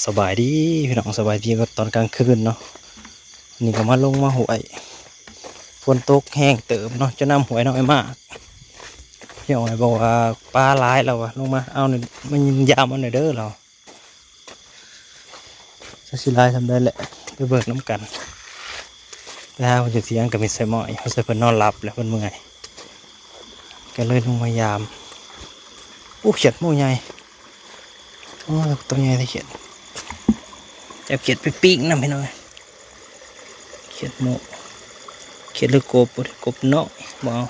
สบายดีพี่น้องสบายดีก็ตอนกลางคืนเนาะนี่ก็มาลงมาหวยฝนตกแห้งเติมเนาะจะนำหวยน้อยมากพี่อ๋อยบอกว่าปลาร้ายเราอะลงมาเอาหน่อยมันยามเอาหน่อยเด้อเราจะสิลายทำได้แหละไปเบิกน้ำกันแล้วจะเสียงกับมิสไซมอยเขาใส่เพิ่นนอนหลับแล้วเพิ่นเมื่อยก็เลยลงมายามอู้เขียดหมูใหญ่อ๋อตัวใหญ่ที่เขียดจะเขียดไปปิ้งนะพี่น้อยเขียดหมูเขียดหรือกบกบน้อยบ่เอา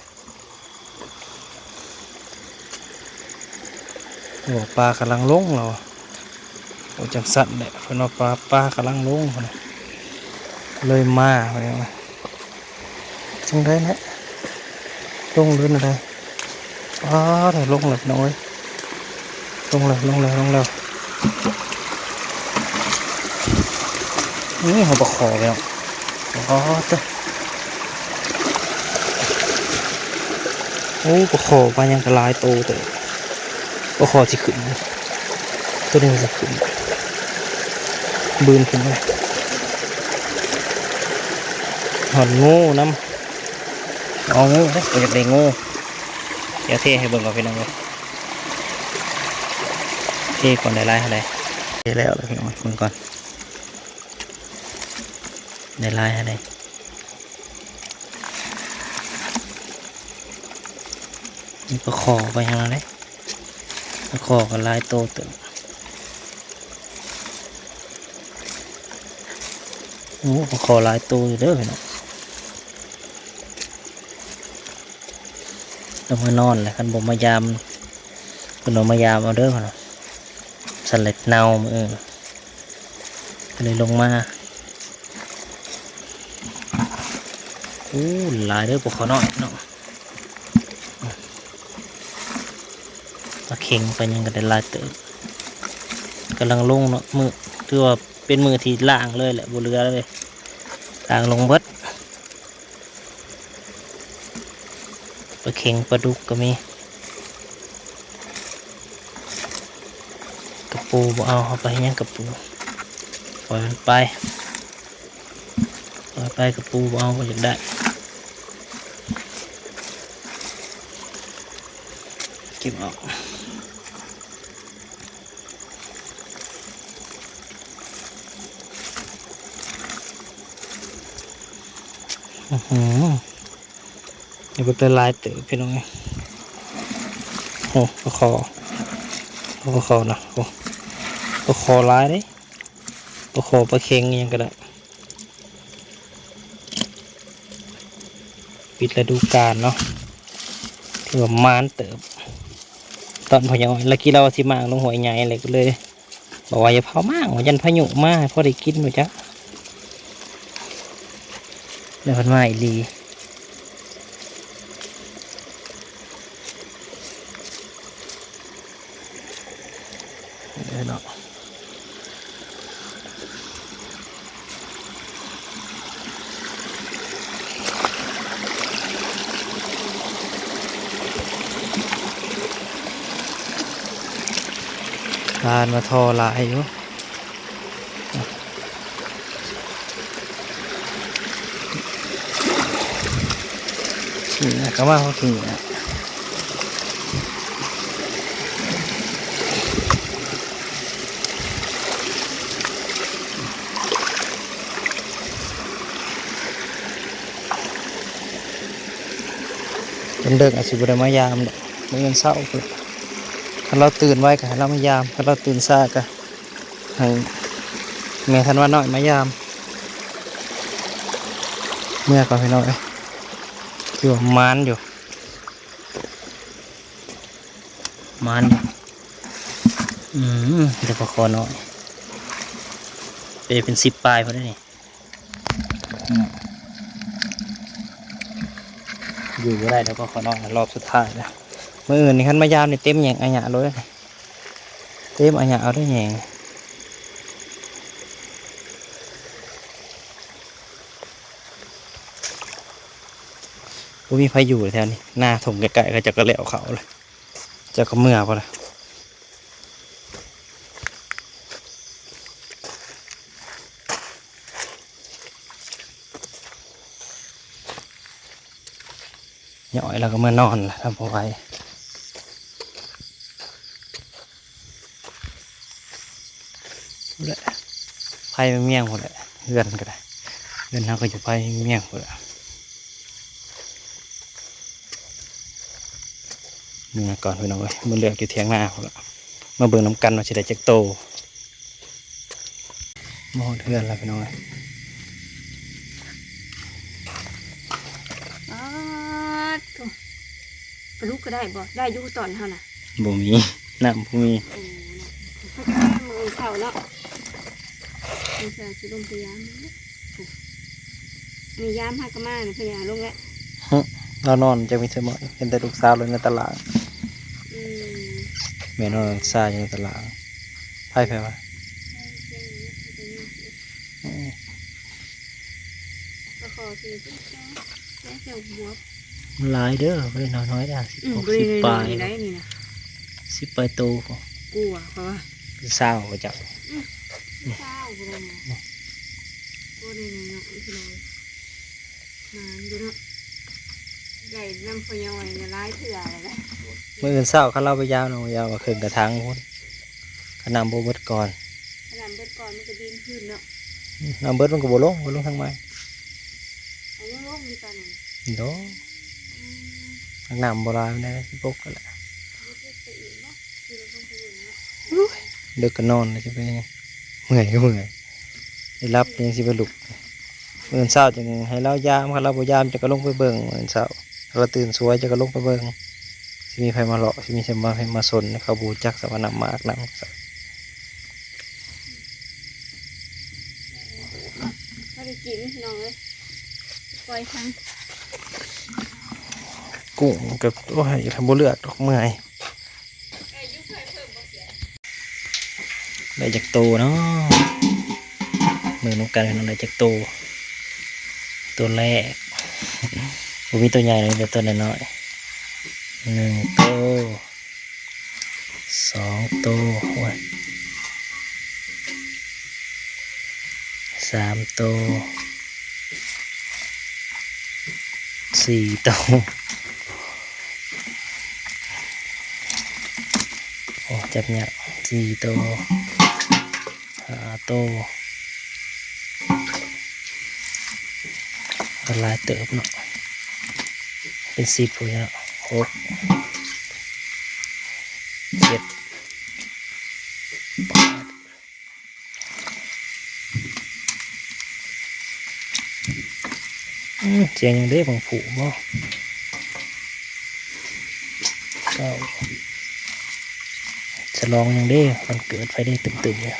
บอกปลากำลังลงเราโอ้จังสัตว์เนี่ยเพราะว่าปลากำลังลงเลยมาไปเลยจังได้นะลงลื่นอะไรอ๋อเดี๋ยวลงเลยน้อยลงเลยนี่เขาประคอแล้วอ๋อจ้ะโอ้ประคอมายังกระลายโตแต่ประคอจะขึ้นตัวนี้จะขึ้นบืนขึ้นไปหอนงูน้ำเอางูเด้ออยากได้งูเดี๋ยวเทให้เบิ่งก่อนพี่น้องเลยเทก่อนได้ไรอะไรเทแล้วเลยพี่น้องเบิ่งก่อนได้ไรอะไรนี่ก็ขอไปยังไงเลยก็ขอกันลายโตเติมโอ้ก็ขอลายโตอยู่เด้อพี่น้องต้องมานอนเลยคันบ่มายามคุณมายามเอาเด้อพี่น้องสลัดเนาก็เลยลงมาโอ้ลายเด้อพวกเขาน้อยเนาะตะเข่งไปยังกันได้ลายเติมกำลังลงเนาะมือถือว่าเป็นมือที่ล่างเลยแหละบนเรือเลยล่างลงเบิดปลาเข่งปลาดุกก็มีกระปูบ่เอาไปยังกระปูปล่อยมันไปกระปูบ่เอาก็อยากได้เก็บออกนี่ก็เป็นลายเต๋อพี่น้องโอ้ปลาคอนะโอ้ปลาคอลายเลยปลาคอปลาเค็งยังก็ได้ปิดฤดูกาลเนาะถือว่ามานเติบตอนพอยังแล้วกี้เราสิมางลงหัวใหญ่เลยก็เลยบอกว่าอย่าเผามากยันพายุมากพอได้กินหนูจ้ะแล้วมันมาอีลีเนาะลานมาทอลายอยู่ขี่นะก็ว่าเขาขี่นะเป็นเด็กอาชีพบริมายามเนี่ยไม่เงินเศร้าคือถ้าเราตื่นไว้ก็ให้เรามายามถ้าเราตื่นซ่าก็ให้แม่ทันว่าน้อยมายามเมื่อก่อนพี่น้อยที่ว่ามานอยู่เดี๋ยวพอคอน้อยเป็น10 ปลายพอได้นี่อยู่ก็ได้แล้วก็ขอน้อยรอบสุดท้ายแล้วเมื่ออื่นนี่คันมายามนี่เต็มอย่างอัญญะเลยเต็มอัญญะเอาได้แหงกูมีไฟอยู่แถวนี้หน้าถมไกลๆก็จะกระเหลี่ยวเขาเลยจะก็เมื่อพอละ ย่อยแล้วก็เมื่อนอนแหละทำเอาไว้แหละไผ่เมี่ยงหมดแหละเลื่อนก็ได้เลื่อนเขาก็จะไผ่เมี่ยงหมดแหละนี่นะก่อนพี่น้องเลยมันเลือกอยู่เทียงหน้าหมดแล้วมาเบิ่งน้ำกันว่าจะได้จักโตมอดเลื่อนแล้วพี่น้องเลย ปลุกก็ได้บ่ได้อยู่ตอนเท่าน่ะ บ่มีน้ำบ่มี โอ้นะเขาจะได้มือเข่าเนาะมือเข่าสิลงพยายามมียามหักกระมาเนี่ยพยายามลงแล้ว เรานอนจะมีเสมอเห็นแต่ลูกสาวเลยในตลาด อืม แม่นอนซาอยู่ในตลาดไพ่ไพ่วะ ก็ขอสิเจ้าแค่เจ้าบวบ มันหลายเด้อไม่ได้น้อยๆนะบริ สิบ เวณ ปลาย ได้นี่นะ 10 ปลายโต กลัวเพราะว่า คือเศร้าก็จับ เศร้าบริเวณบริเวณเนาะอีกหน่อยนานดูเนาะใหญ่น้ำพยอยเนี่ยร้ายเถื่ออะไรนะ เมื่ออื่นเศร้าเขาเล่าไปยาวเนาะยาวกว่าครึ่งกระทังพุ่นขนำโบเบิดก่อน ขนาดเบิดก่อนมันก็ดินขึ้นเนาะ น้ำเบิดมันก็บ่ลงทางไม้ อันนี้โลกมีตอนนั้น โดทางน้ำโบราณได้ที่ปกก็แหละ ไปอีกเนาะคือเราต้องไปอยู่เนาะ เด็กก็นอนเลยจะไปยังไงเมื่อยก็เมื่อยได้รับยังสิไปลุกเมื่ออื่นเศร้าจังให้เรายามครับเราบ่ยามจะก็ลงไปเบิ่งเมื่ออื่นเศร้าเราตื่นสวยจะก็ลงไปเบิ่งสิมีไฟมาเลาะสิมีไฟมาสนเขาบูจักสวรรค์มากน้ำ ไม่ได้กินน้องเลยปล่อยทั้ง กุ้งกับโอ้ยทำบ่เลือดดอกเมื่อยได้จากโตเนาะมือน้องกันเป็นอะไรจากโตตัวแรกผมมีตัวใหญ่เลยแต่ตัวน้อยๆ1 โต 2 โตโอ้ย3 โต 4 โตโอ้จับเนี่ย4 โต 5 โตก็หลายเติบเนาะเป็น10เลยเนาะ6 7 8เสียงยังได้บางผูบ่ก็ฉลองยังได้มันเกิดไฟได้ตึมๆเนี่ย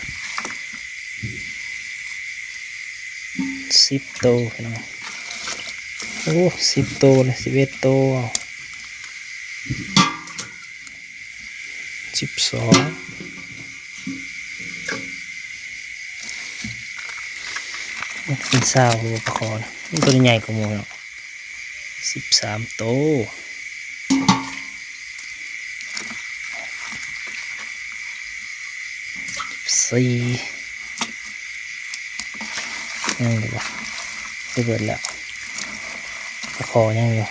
10 โตพี่น้องโอ้10 โตเลย11 โต12เป็นสาวหัวปลาคอนะตัวนี้ใหญ่กว่าหมูเนาะ13 โต4ยังอยู่บ่ได้เบิดแล้วปลาคอยังอยู่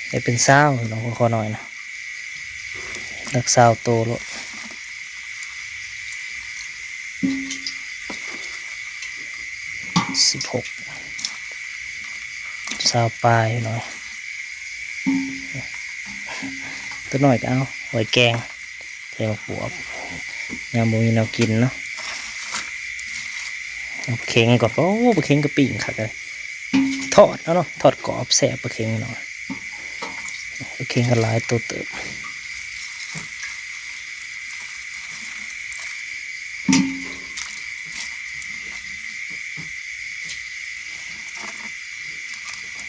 ได้เป็นสาวน้องปลาคอหน่อยนะรักสาวโตแล้ว16 สาวปลายหน่อยตัวหน่อยก็เอาไว้แกงใส่มะบวบยามบ่มีแนวกินเนาะเอาปลาเค็งก่อนโอ้ปลาเค็งกระปิ่งค่ะเลยทอดเนาะทอดกรอบแซ่บปลาเค็งหน่อยปลาเค็งก็หลายตัวเติบ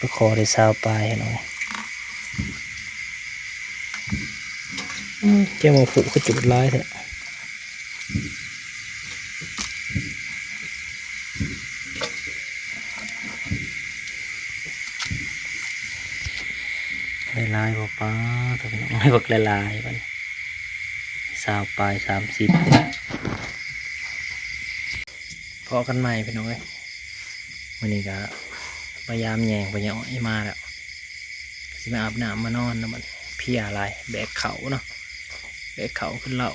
ปลาคอได้สาวปลายหน่อยเจ้ามาผูกก็จุดร้ายเถอะลายๆป้าตัวน้องให้บักลายๆมันสาวปลาย30พอกันใหม่พี่น้องเอ้ยวันนี้ก็พยายามแยงพยายามอ้อยมาแล้ว สิมาอาบน้ำมานอนนะมันเพลียอะไรแบกเขาเนาะแบกเขาขึ้นเหล่า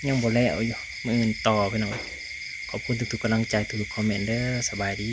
ยังบ่แล้วอยู่มืออื่นต่อไปหน่อยขอบคุณทุกๆกำลังใจทุกๆคอมเมนต์เด้อสบายดี